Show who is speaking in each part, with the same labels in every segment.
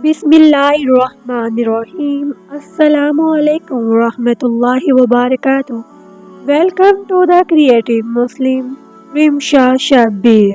Speaker 1: Bismillahirrahmanirrahim. Assalamu alaikum warahmatullahi wabarakatuh. Welcome to the Creative Muslim Rimsha Shabir.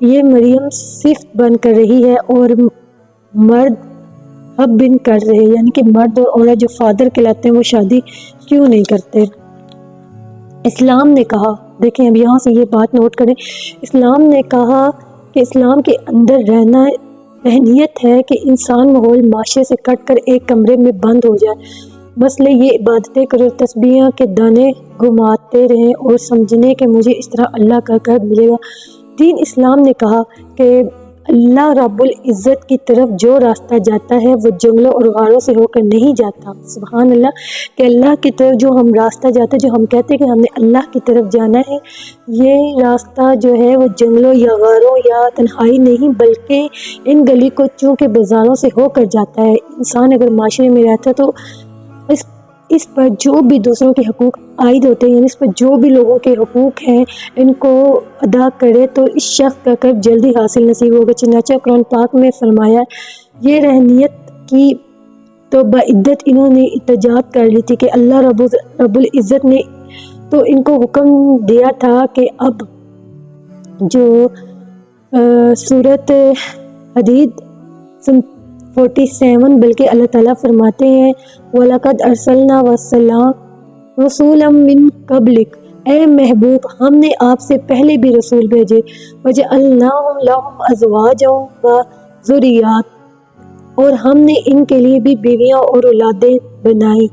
Speaker 2: یہ مریم صفت بن کر رہی ہے اور مرد اب بن کر رہے ہیں، یعنی کہ مرد اور عورت جو فادر کہلاتے ہیں وہ شادی کیوں نہیں کرتے؟ اسلام نے کہا، دیکھیں اب یہاں سے یہ بات نوٹ کریں، اسلام نے کہا کہ اسلام کے اندر رہنا اہمیت ہے کہ انسان ماحول معاشرے سے کٹ کر ایک کمرے میں بند ہو جائے، مسئلے یہ عبادتیں کرو، تسبیحاں کے دانے گھماتے رہیں اور سمجھنے کہ مجھے اس طرح اللہ کا گھر ملے گا۔ دین اسلام نے کہا کہ اللہ رب العزت کی طرف جو راستہ جاتا ہے وہ جنگلوں اور غاروں سے ہو کر نہیں جاتا۔ سبحان اللہ، کہ اللہ کی طرف جو ہم راستہ جاتے ہیں، جو ہم کہتے ہیں کہ ہم نے اللہ کی طرف جانا ہے، یہ راستہ جو ہے وہ جنگلوں یا غاروں یا تنہائی نہیں بلکہ ان گلی کوچوں کے بازاروں سے ہو کر جاتا ہے۔ انسان اگر معاشرے میں رہتا ہے تو اس پر جو بھی دوسروں کے حقوق عائد ہوتے ہیں، یعنی اس پر جو بھی لوگوں کے حقوق ہیں ان کو ادا کرے تو اس شخص کا قرب جلدی حاصل نصیب ہوگا۔ چنانچہ قرآن پاک میں فرمایا، یہ رہنیت کی تو بعدت انہوں نے احتجاج کر لی تھی کہ اللہ رب العزت نے تو ان کو حکم دیا تھا کہ اب جو سورۃ حدید 47 بلکہ اللہ تعالیٰ فرماتے ہیں وَلَقَدْ أَرْسَلْنَا رُسُولًا مِّن قَبْلِكَ، اے محبوب ہم نے آپ سے پہلے بھی رسول بھیجے، وَجَعَلْنَاهُمْ لَهُمْ أَزْوَاجًا وَذُرِّيَّاتً، اور ہم نے ان کے لیے بھی بیویاں اور اولادیں بنائی۔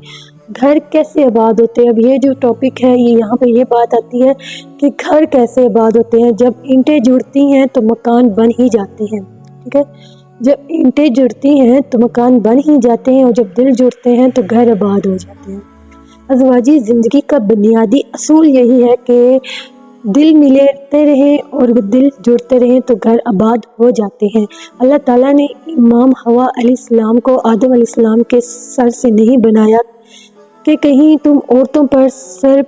Speaker 2: گھر کیسے آباد ہوتے ہیں؟ اب یہ جو ٹاپک ہے یہاں پہ یہ بات آتی ہے کہ گھر کیسے آباد ہوتے ہیں۔ جب اینٹیں جڑتی ہیں تو مکان بن ہی جاتے ہیں، ٹھیک ہے، جب اینٹیں جڑتی ہیں تو مکان بن ہی جاتے ہیں، اور جب دل جڑتے ہیں تو گھر آباد ہو جاتے ہیں۔ ازواجی زندگی کا بنیادی اصول یہی ہے کہ دل ملتے رہیں اور دل جڑتے رہیں تو گھر آباد ہو جاتے ہیں۔ اللہ تعالیٰ نے امام حوا علیہ السلام کو آدم علیہ السلام کے سر سے نہیں بنایا کہ کہیں تم عورتوں پر سر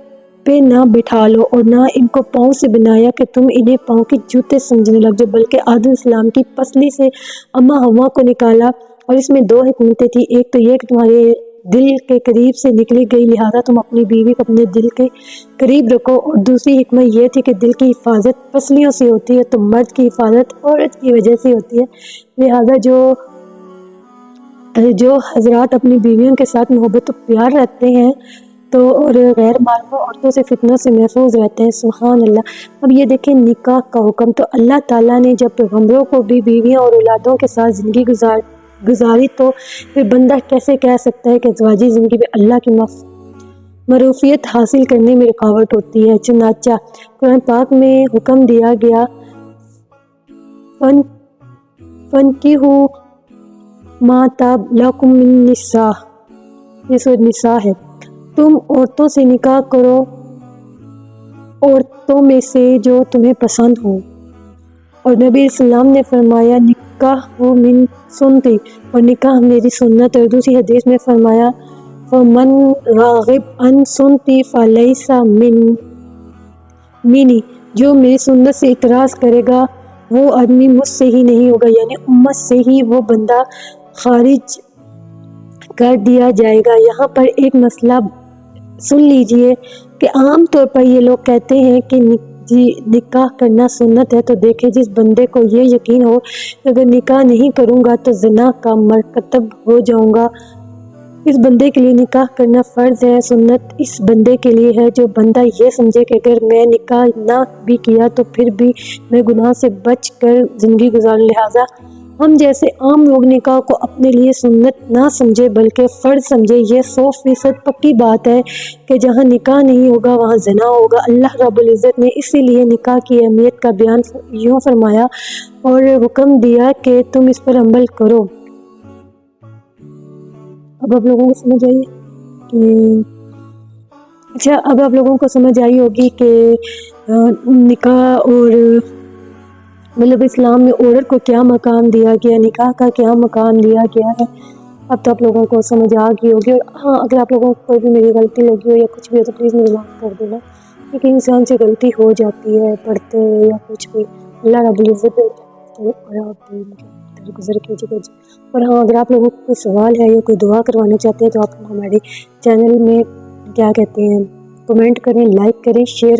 Speaker 2: پہ نہ بٹھا لو، اور نہ ان کو پاؤں سے بنایا کہ تم انہیں پاؤں کے جوتے سمجھنے لگ جاؤ، بلکہ آدم علیہ السلام کی پسلی سے اماں حوا کو نکالا، اور اس میں دو حکمتیں تھیں، ایک تو یہ کہ تمہارے دل کے قریب سے نکلی گئی لہذا تم اپنی بیوی کو اپنے دل کے قریب رکھو، اور دوسری حکمت یہ تھی کہ دل کی حفاظت پسلیوں سے ہوتی ہے تو مرد کی حفاظت عورت کی وجہ سے ہوتی ہے، لہذا جو حضرات اپنی بیویوں کے ساتھ محبت و پیار رکھتے ہیں تو اور غیر معلوم عورتوں سے فتنوں سے محفوظ رہتے ہیں۔ سبحان اللہ۔ اب یہ دیکھیں نکاح کا حکم تو اللہ تعالیٰ نے جب پیغمبروں کو بھی بیویاں اور اولادوں کے ساتھ زندگی گزاری تو پھر بندہ کیسے کہہ سکتا ہے کہ ازواجی زندگی میں اللہ کی معروفیت حاصل کرنے میں رکاوٹ ہوتی ہے؟ چنانچہ قرآن پاک میں حکم دیا گیا فَانْكِحُوا مَا طَابَ لَكُم مِّن النِّسَاءِ، یہ سورۃ نساء ہے، تم عورتوں سے نکاح کرو عورتوں میں سے جو تمہیں پسند ہو، اور نبی السلام نے فرمایا نکاح من سنتی، اور نکاح میری سنت ہے، اور دوسری حدیث میں فرمایا فَمَن رَاغِبَ عَن سُنَّتِي فَلَيْسَ مِنِّی، جو میری سنت سے اعتراض کرے گا وہ آدمی مجھ سے ہی نہیں ہوگا، یعنی امت سے ہی وہ بندہ خارج کر دیا جائے گا۔ یہاں پر ایک مسئلہ سن لیجئے کہ عام طور پر یہ لوگ کہتے ہیں کہ نکاح کرنا سنت ہے، تو دیکھیں جس بندے کو یہ یقین ہو کہ اگر نکاح نہیں کروں گا تو زنا کا مرتکب ہو جاؤں گا، اس بندے کے لیے نکاح کرنا فرض ہے۔ سنت اس بندے کے لیے ہے جو بندہ یہ سمجھے کہ اگر میں نکاح نہ بھی کیا تو پھر بھی میں گناہ سے بچ کر زندگی گزاروں، لہٰذا ہم جیسے عام لوگ نکاح کو اپنے لیے سنت نہ سمجھے بلکہ فرض سمجھے۔ یہ 100% پکی بات ہے کہ جہاں نکاح نہیں ہوگا وہاں زنا ہوگا۔ اللہ رب العزت نے اسی لیے نکاح کی اہمیت کا بیان یوں فرمایا اور حکم دیا کہ تم اس پر عمل کرو۔ اب آپ لوگوں کو سمجھ آئی اب آپ لوگوں کو سمجھ آئی ہوگی کہ نکاح اور مطلب اسلام میں عورت کو کیا مقام دیا گیا، نکاح کا کیا مقام دیا گیا ہے۔ اب تو آپ لوگوں کو سمجھ آ گئی ہوگی، اور ہاں اگر آپ لوگوں کو کوئی بھی میری غلطی لگی ہو یا کچھ بھی ہو تو پلیز مجھے معاف کر دینا، کیونکہ انسان سے غلطی ہو جاتی ہے پڑھتے ہوئے یا کچھ بھی۔ اللہ رب العزت گزر کیجیے گا۔ اور ہاں اگر آپ لوگوں کو کوئی سوال ہے یا کوئی دعا کروانا چاہتے ہیں تو آپ ہمارے چینل میں کیا کہتے ہیں کمنٹ کریں، لائک کریں، شیئر